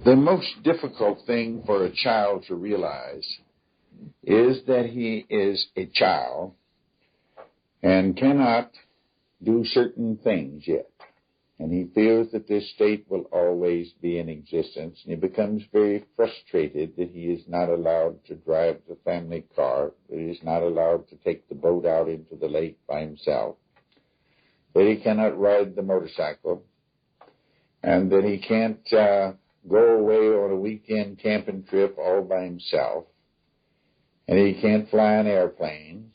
The most difficult thing for a child to realize is that he is a child and cannot do certain things yet. And he feels that this state will always be in existence, and he becomes very frustrated that he is not allowed to drive the family car, that he is not allowed to take the boat out into the lake by himself, that he cannot ride the motorcycle, and that he can't go away on a weekend camping trip all by himself, and he can't fly an airplane,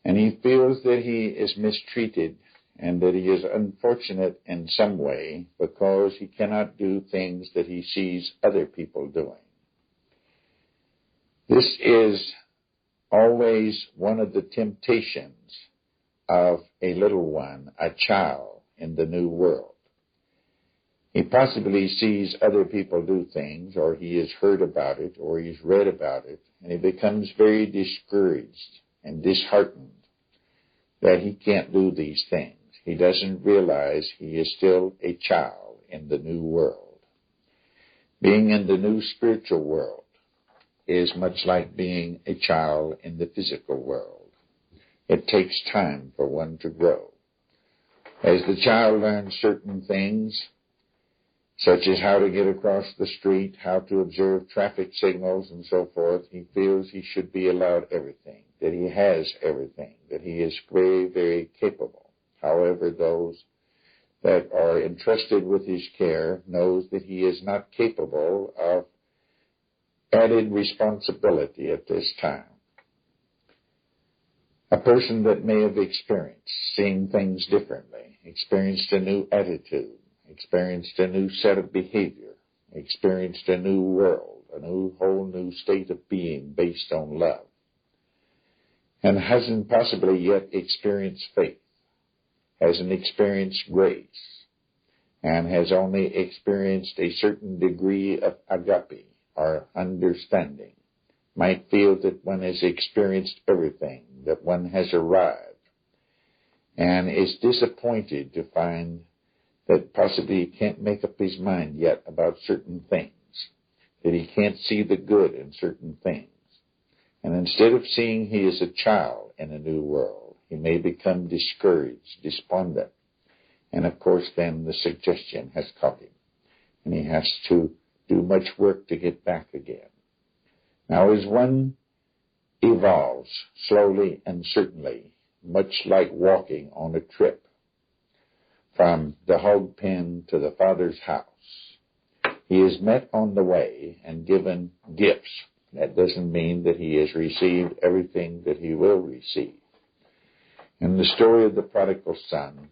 and he feels that he is mistreated and that he is unfortunate in some way because he cannot do things that he sees other people doing. This is always one of the temptations of a little one, a child in the new world. He possibly sees other people do things, or he has heard about it, or he's read about it, and he becomes very discouraged and disheartened that he can't do these things. He doesn't realize he is still a child in the new world. Being in the new spiritual world is much like being a child in the physical world. It takes time for one to grow. As the child learns certain things, such as how to get across the street, how to observe traffic signals, and so forth, he feels he should be allowed everything, that he has everything, that he is very, very capable. However, those that are entrusted with his care knows that he is not capable of added responsibility at this time. A person that may have experienced seeing things differently, experienced a new attitude, experienced a new set of behavior, experienced a new world, a whole new state of being based on love, and hasn't possibly yet experienced faith, hasn't experienced grace, and has only experienced a certain degree of agape, or understanding, might feel that one has experienced everything, that one has arrived, and is disappointed to find that possibly he can't make up his mind yet about certain things, that he can't see the good in certain things. And instead of seeing he is a child in a new world, he may become discouraged, despondent. And of course then the suggestion has caught him, and he has to do much work to get back again. Now as one evolves slowly and certainly, much like walking on a trip, from the hog pen to the Father's house, he is met on the way and given gifts. That doesn't mean that he has received everything that he will receive. In the story of the prodigal son,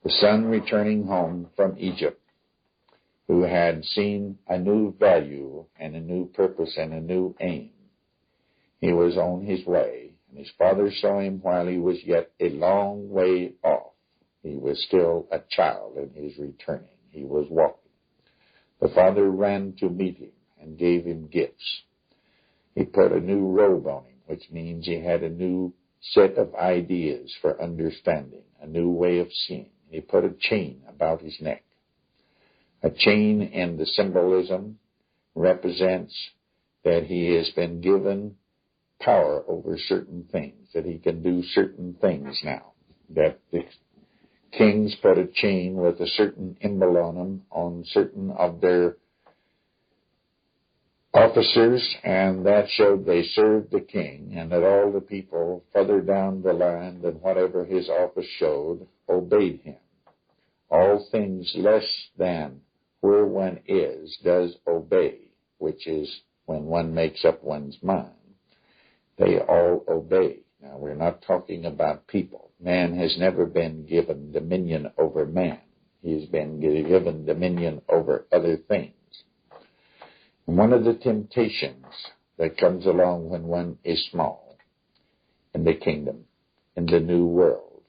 the son returning home from Egypt, who had seen a new value and a new purpose and a new aim, he was on his way, and his father saw him while he was yet a long way off. He was still a child in his returning. He was walking. The father ran to meet him and gave him gifts. He put a new robe on him, which means he had a new set of ideas for understanding, a new way of seeing. He put a chain about his neck. A chain in the symbolism represents that he has been given power over certain things, that he can do certain things now, that the kings put a chain with a certain emblem on them on certain of their officers, and that showed they served the king, and that all the people further down the line than whatever his office showed obeyed him. All things less than where one is does obey, which is when one makes up one's mind. They all obey. Now, we're not talking about people. Man has never been given dominion over man. He has been given dominion over other things. And one of the temptations that comes along when one is small in the kingdom, in the new world,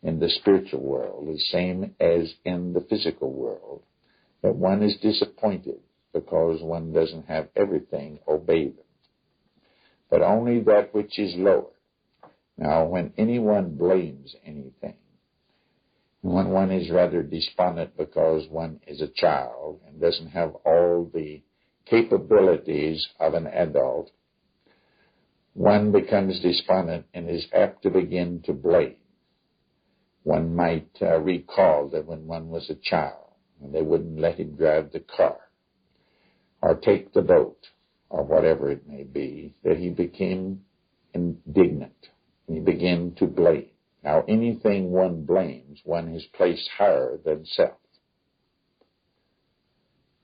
in the spiritual world, is the same as in the physical world, that one is disappointed because one doesn't have everything obey them, but only that which is lower. Now, when anyone blames anything, When one is rather despondent because one is a child and doesn't have all the capabilities of an adult, one becomes despondent and is apt to begin to blame. One might recall that when one was a child and they wouldn't let him drive the car or take the boat or whatever it may be, that he became indignant and he began to blame. Now, anything one blames, one has placed higher than self.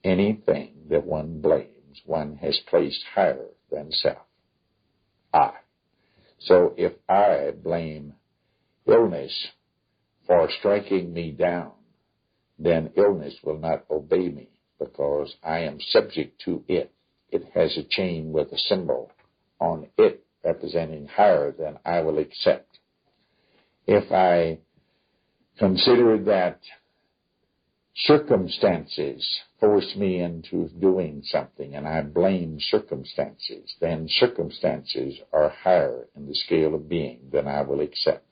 Anything that one blames, one has placed higher than self. I. So if I blame illness for striking me down, then illness will not obey me because I am subject to it. It has a chain with a symbol on it representing higher than I will accept. If I consider that circumstances force me into doing something and I blame circumstances, then circumstances are higher in the scale of being than I will accept.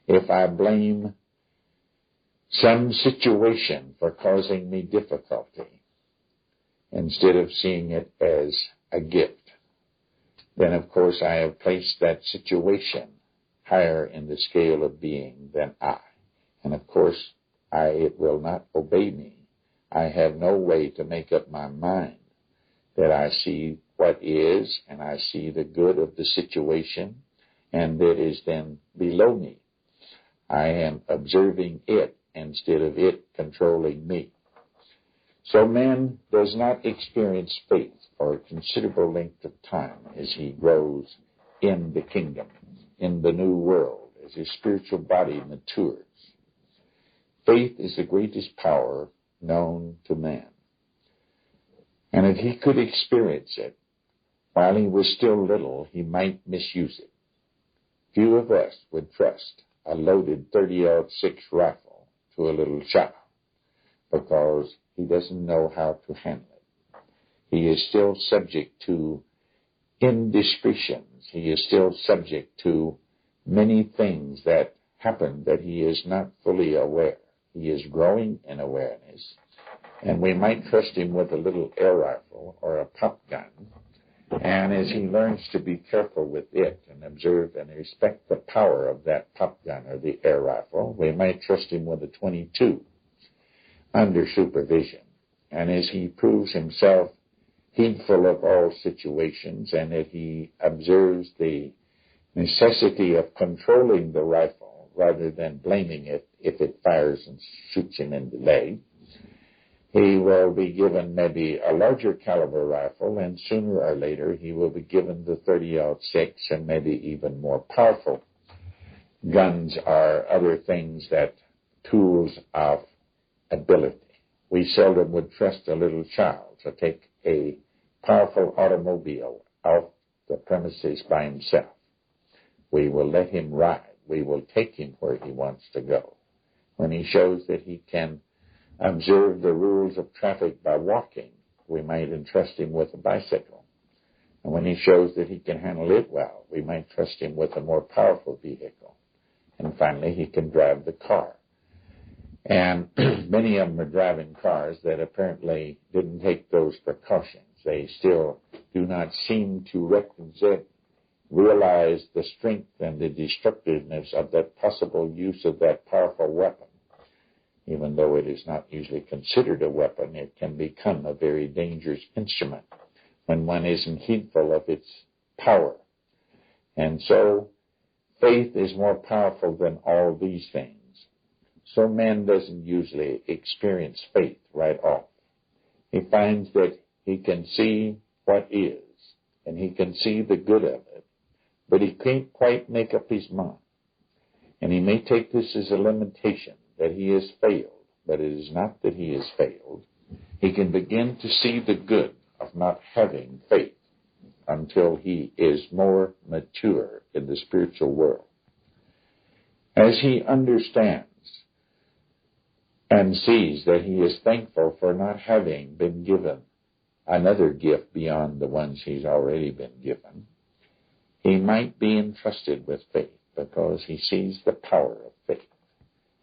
If I blame some situation for causing me difficulty instead of seeing it as a gift, then of course I have placed that situation higher in the scale of being than I. And of course, it will not obey me. I have no way to make up my mind that I see what is and I see the good of the situation and that is then below me. I am observing it instead of it controlling me. So man does not experience faith for a considerable length of time as he grows in the kingdom, in the new world, as his spiritual body matures. Faith is the greatest power known to man. And if he could experience it while he was still little, he might misuse it. Few of us would trust a loaded .30-06 rifle to a little child because he doesn't know how to handle it. He is still subject to indiscretions. He is still subject to many things that happen that he is not fully aware. He is growing in awareness, and we might trust him with a little air rifle or a pop gun, and as he learns to be careful with it and observe and respect the power of that pop gun or the air rifle, we might trust him with a .22 under supervision. And as he proves himself heedful of all situations and that he observes the necessity of controlling the rifle rather than blaming it if it fires and shoots him in the leg, he will be given maybe a larger caliber rifle, and sooner or later he will be given the .30-06 and maybe even more powerful guns or other things that tools of ability. We seldom would trust a little child to take a powerful automobile off the premises by himself. We will let him ride. We will take him where he wants to go. When he shows that he can observe the rules of traffic by walking, we might entrust him with a bicycle. And when he shows that he can handle it well, we might trust him with a more powerful vehicle. And finally, he can drive the car. And many of them are driving cars that apparently didn't take those precautions. They still do not seem to realize the strength and the destructiveness of that possible use of that powerful weapon. Even though it is not usually considered a weapon, it can become a very dangerous instrument when one isn't heedful of its power. And so, faith is more powerful than all these things. So man doesn't usually experience faith right off. He finds that he can see what is, and he can see the good of it, but he can't quite make up his mind. And he may take this as a limitation, that he has failed, but it is not that he has failed. He can begin to see the good of not having faith until he is more mature in the spiritual world. As he understands and sees that he is thankful for not having been given another gift beyond the ones he's already been given, he might be entrusted with faith because he sees the power of faith.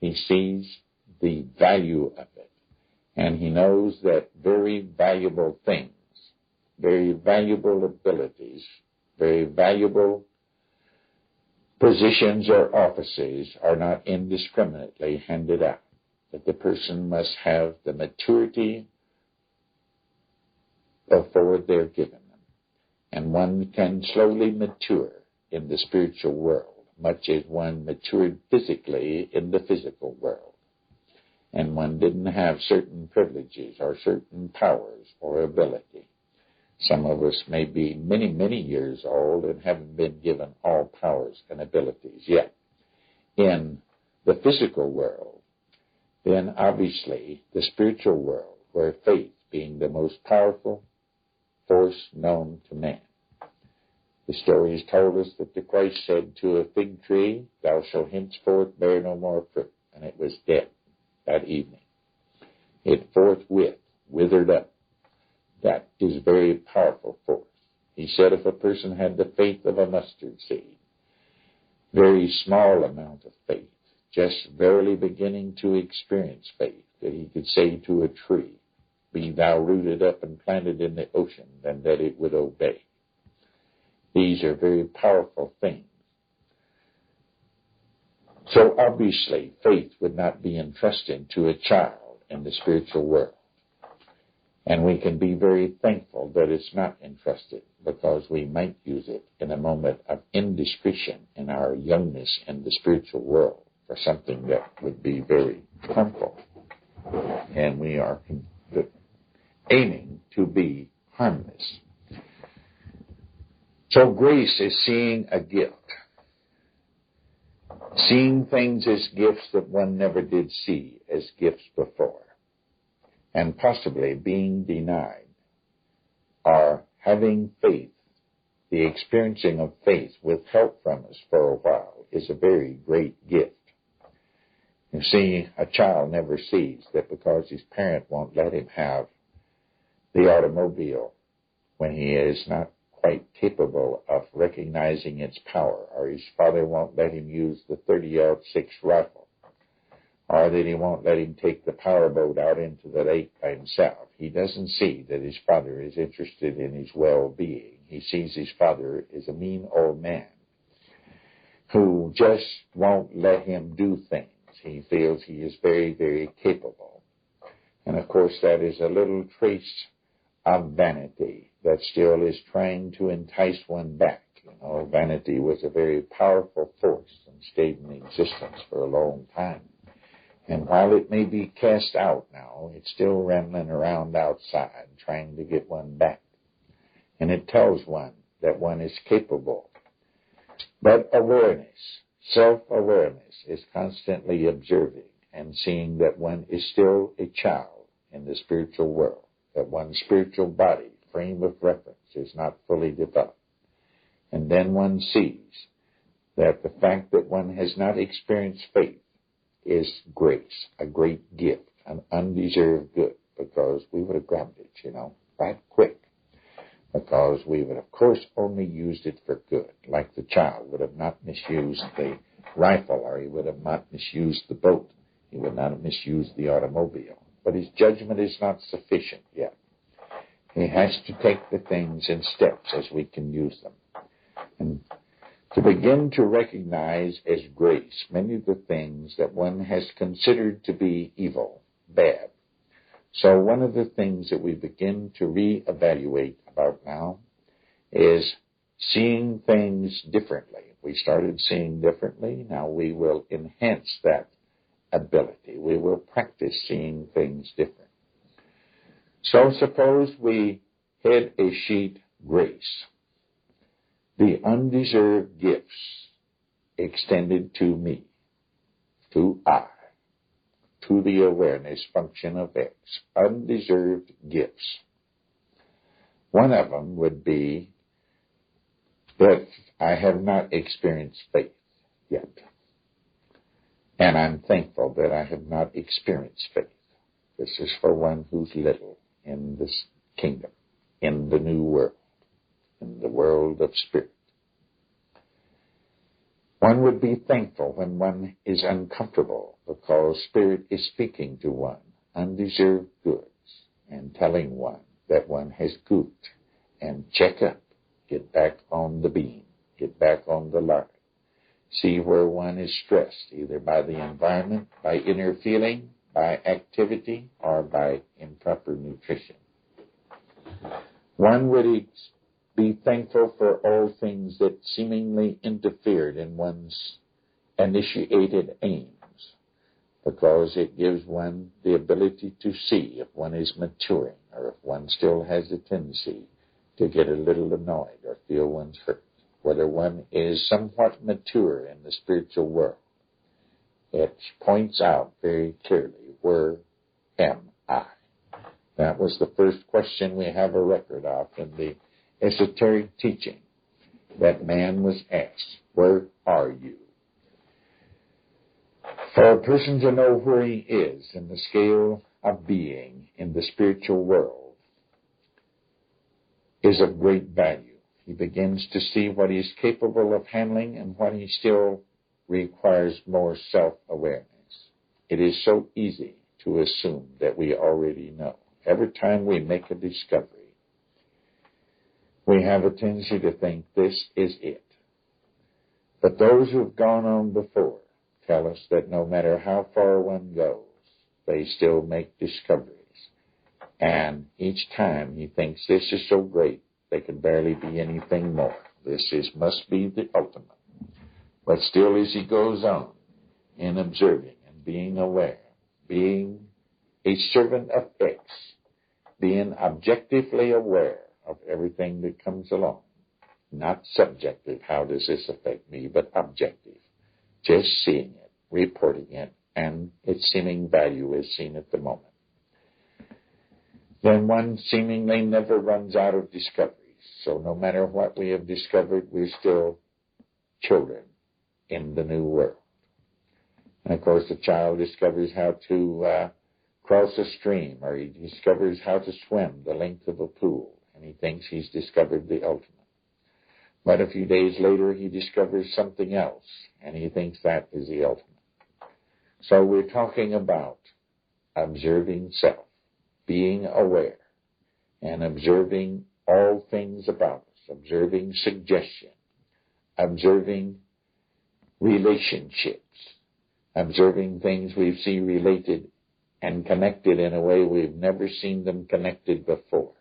He sees the value of it. And he knows that very valuable things, very valuable abilities, very valuable positions or offices are not indiscriminately handed out. That the person must have the maturity before they're given them. And one can slowly mature in the spiritual world, much as one matured physically in the physical world. And one didn't have certain privileges or certain powers or ability. Some of us may be many, many years old and haven't been given all powers and abilities yet. In the physical world, then obviously the spiritual world, where faith being the most powerful force known to man. The story has told us that the Christ said to a fig tree, "Thou shalt henceforth bear no more fruit," and it was dead that evening. It forthwith withered up. That is a very powerful force. He said if a person had the faith of a mustard seed, very small amount of faith, just verily beginning to experience faith, that he could say to a tree, "Be thou rooted up and planted in the ocean," then that it would obey. These are very powerful things. So obviously, faith would not be entrusted to a child in the spiritual world. And we can be very thankful that it's not entrusted, because we might use it in a moment of indiscretion in our youngness in the spiritual world for something that would be very harmful. And we are aiming to be harmless. So grace is seeing a gift. Seeing things as gifts that one never did see as gifts before. And possibly being denied, or having faith, the experiencing of faith withheld from us for a while, is a very great gift. You see, a child never sees that because his parent won't let him have the automobile when he is not quite capable of recognizing its power, or his father won't let him use the 30-06 rifle, or that he won't let him take the powerboat out into the lake by himself. He doesn't see that his father is interested in his well-being. He sees his father as a mean old man who just won't let him do things. He feels he is very, very capable. And of course that is a little trace of vanity that still is trying to entice one back. You know, vanity was a very powerful force and stayed in existence for a long time. And while it may be cast out now, it's still rambling around outside trying to get one back. And it tells one that one is capable. But awareness, self-awareness, is constantly observing and seeing that one is still a child in the spiritual world, that one's spiritual body, frame of reference, is not fully developed. And then one sees that the fact that one has not experienced faith is grace, a great gift, an undeserved good, because we would have grabbed it, right quick. Because we would, of course, only used it for good, like the child would have not misused the rifle, or he would have not misused the boat. He would not have misused the automobile. But his judgment is not sufficient yet. He has to take the things in steps as we can use them. And to begin to recognize as grace many of the things that one has considered to be evil, bad. So one of the things that we begin to reevaluate about now is seeing things differently. We started seeing differently. Now we will enhance that ability. We will practice seeing things different. So suppose we had a sheet grace. The undeserved gifts extended to me, to I, to the awareness function of X. Undeserved gifts. One of them would be that I have not experienced faith yet. And I'm thankful that I have not experienced faith. This is for one who's little in this kingdom, in the new world, in the world of spirit. One would be thankful when one is uncomfortable because Spirit is speaking to one undeserved goods and telling one that one has goofed and check up, get back on the beam, get back on the line. See where one is stressed, either by the environment, by inner feeling, by activity, or by improper nutrition. One would be thankful for all things that seemingly interfered in one's initiated aims, because it gives one the ability to see if one is maturing or if one still has a tendency to get a little annoyed or feel one's hurt, whether one is somewhat mature in the spiritual world. It points out very clearly, where am I? That was the first question we have a record of in the esoteric teaching that man was asked, where are you? For a person to know where he is in the scale of being in the spiritual world is of great value. He begins to see what he's capable of handling and what he still requires more self-awareness. It is so easy to assume that we already know. Every time we make a discovery, we have a tendency to think this is it. But those who have gone on before tell us that no matter how far one goes, they still make discoveries. And each time he thinks this is so great, there can barely be anything more. Must be the ultimate. But still, as he goes on in observing and being aware, being a servant of X, being objectively aware of everything that comes along, not subjective, how does this affect me, but objective, just seeing it, reporting it, and its seeming value is seen at the moment. Then one seemingly never runs out of discoveries. So no matter what we have discovered, we're still children in the new world. And of course, the child discovers how to cross a stream, or he discovers how to swim the length of a pool, and he thinks he's discovered the ultimate. But a few days later, he discovers something else, and he thinks that is the ultimate. So we're talking about observing self, being aware, and observing all things about us, observing suggestion, observing relationships, observing things we see related and connected in a way we've never seen them connected before.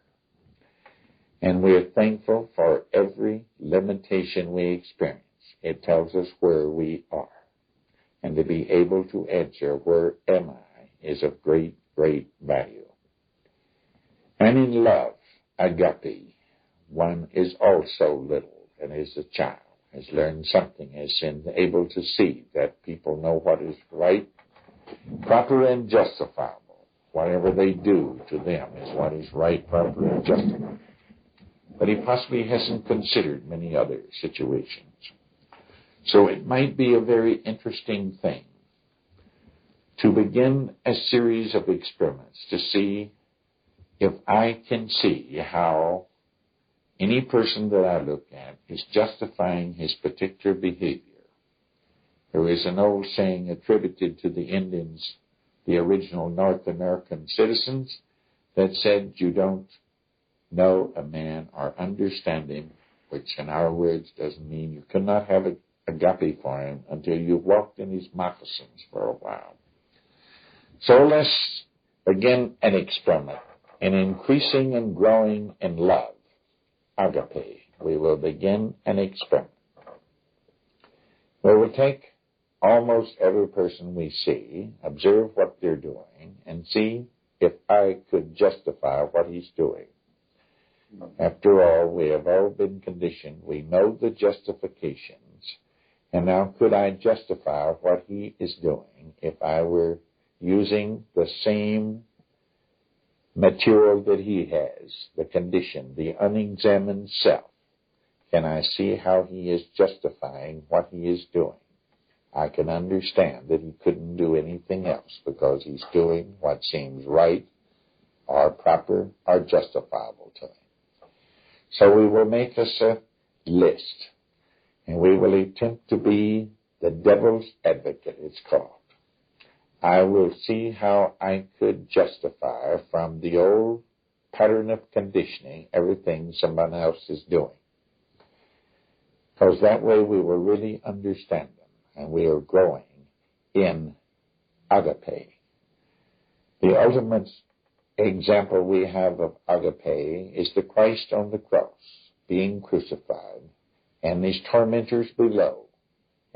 And we're thankful for every limitation we experience. It tells us where we are. And to be able to answer, where am I, is of great, great value. And in love, agape, one is also little and is a child, has learned something, has been able to see that people know what is right, proper, and justifiable. Whatever they do to them is what is right, proper, and justifiable. But he possibly hasn't considered many other situations. So it might be a very interesting thing to begin a series of experiments to see if I can see how any person that I look at is justifying his particular behavior. There is an old saying attributed to the Indians, the original North American citizens, that said, you don't know a man or understand him, which in our words doesn't mean you cannot have agape for him until you've walked in his moccasins for a while. So let's begin an experiment in increasing and growing in love, agape. We will begin an experiment. We will take almost every person we see, observe what they're doing, and see if I could justify what he's doing. After all, we have all been conditioned. We know the justifications. And now could I justify what he is doing if I were using the same material that he has, the condition, the unexamined self? Can I see how he is justifying what he is doing? I can understand that he couldn't do anything else because he's doing what seems right or proper or justifiable to him. So we will make us a list, and we will attempt to be the devil's advocate, it's called. I will see how I could justify from the old pattern of conditioning everything someone else is doing. Because that way we will really understand them, and we are growing in agape. The ultimate example we have of agape is the Christ on the cross, being crucified, and his tormentors below.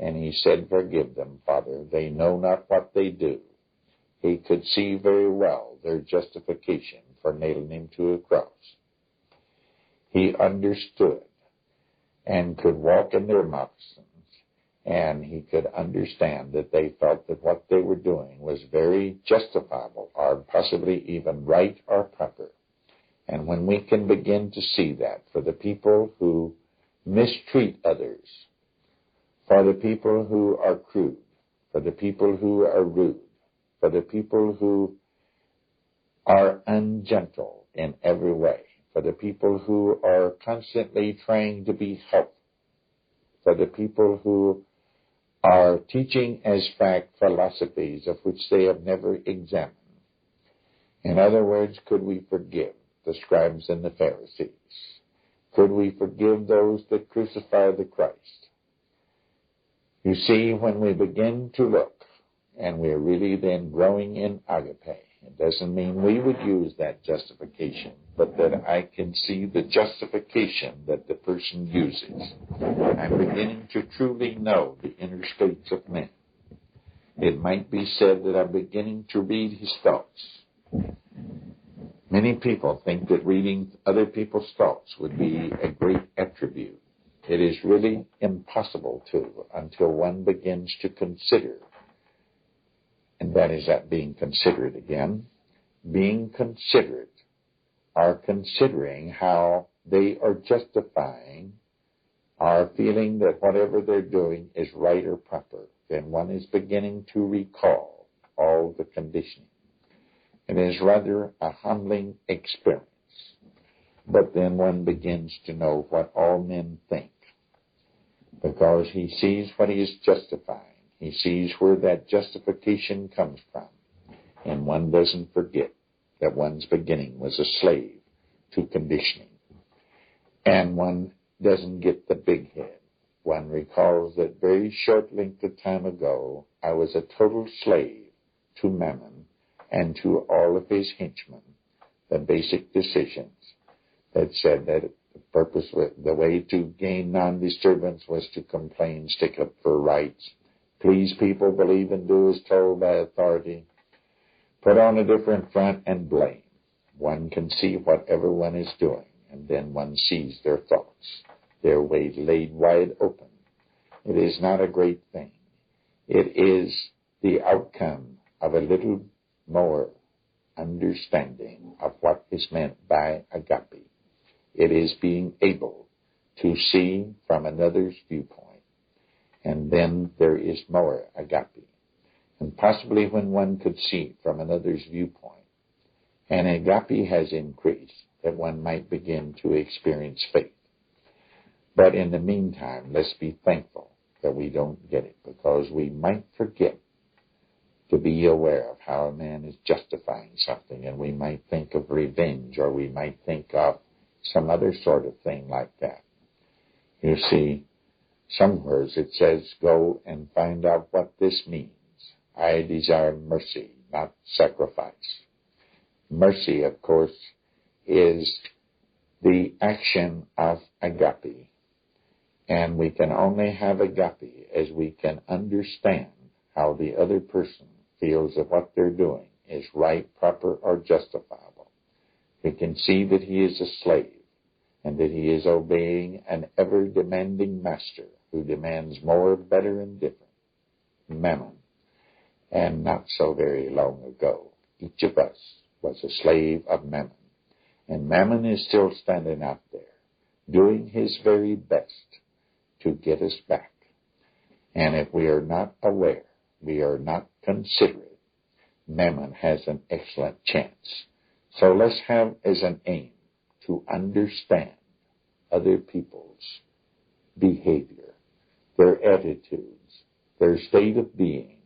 And he said, "Forgive them, Father, they know not what they do." He could see very well their justification for nailing him to a cross. He understood and could walk in their moccasins, and he could understand that they felt that what they were doing was very justifiable, or possibly even right or proper. And when we can begin to see that for the people who mistreat others, for the people who are crude, for the people who are rude, for the people who are ungentle in every way, for the people who are constantly trying to be helpful, for the people who are teaching as fact philosophies of which they have never examined. In other words, could we forgive the scribes and the Pharisees? Could we forgive those that crucify the Christ? You see, when we begin to look, and we're really then growing in agape, it doesn't mean we would use that justification, but that I can see the justification that the person uses. I'm beginning to truly know the inner states of men. It might be said that I'm beginning to read his thoughts. Many people think that reading other people's thoughts would be a great attribute. It is really impossible to until one begins to consider. And that is that being considerate again. Being considerate, or considering how they are justifying, or feeling that whatever they're doing is right or proper. Then one is beginning to recall all the conditioning. It is rather a humbling experience. But then one begins to know what all men think, because he sees what he is justifying. He sees where that justification comes from. And one doesn't forget that one's beginning was a slave to conditioning. And one doesn't get the big head. One recalls that very short length of time ago, I was a total slave to Mammon and to all of his henchmen, the basic decisions that said that the purpose, the way to gain non-disturbance was to complain, stick up for rights, please people, believe and do as told by authority, put on a different front, and blame. One can see what everyone is doing, and then one sees their thoughts, their way laid wide open. It is not a great thing. It is the outcome of a little more understanding of what is meant by agape. It is being able to see from another's viewpoint. And then there is more agape. And possibly when one could see from another's viewpoint, and agape has increased, that one might begin to experience faith. But in the meantime, let's be thankful that we don't get it, because we might forget to be aware of how a man is justifying something, and we might think of revenge, or we might think of some other sort of thing like that. You see, somewhere it says, go and find out what this means. I desire mercy, not sacrifice. Mercy, of course, is the action of agape. And we can only have agape as we can understand how the other person feels that what they're doing is right, proper, or justifiable. We can see that he is a slave, and that he is obeying an ever-demanding master who demands more, better, and different. Mammon. And not so very long ago, each of us was a slave of Mammon. And Mammon is still standing out there, doing his very best to get us back. And if we are not aware, we are not considerate, Mammon has an excellent chance. So let's have as an aim to understand other people's behavior, their attitudes, their state of being,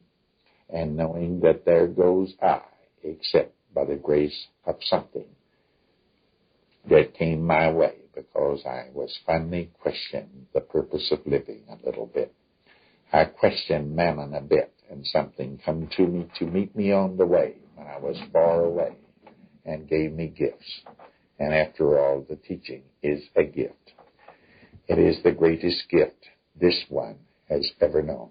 and knowing that there goes I, except by the grace of something that came my way, because I was finally questioning the purpose of living a little bit. I questioned mammon a bit, and something come to me to meet me on the way when I was far away, and gave me gifts. And after all, the teaching is a gift. It is the greatest gift this one has ever known.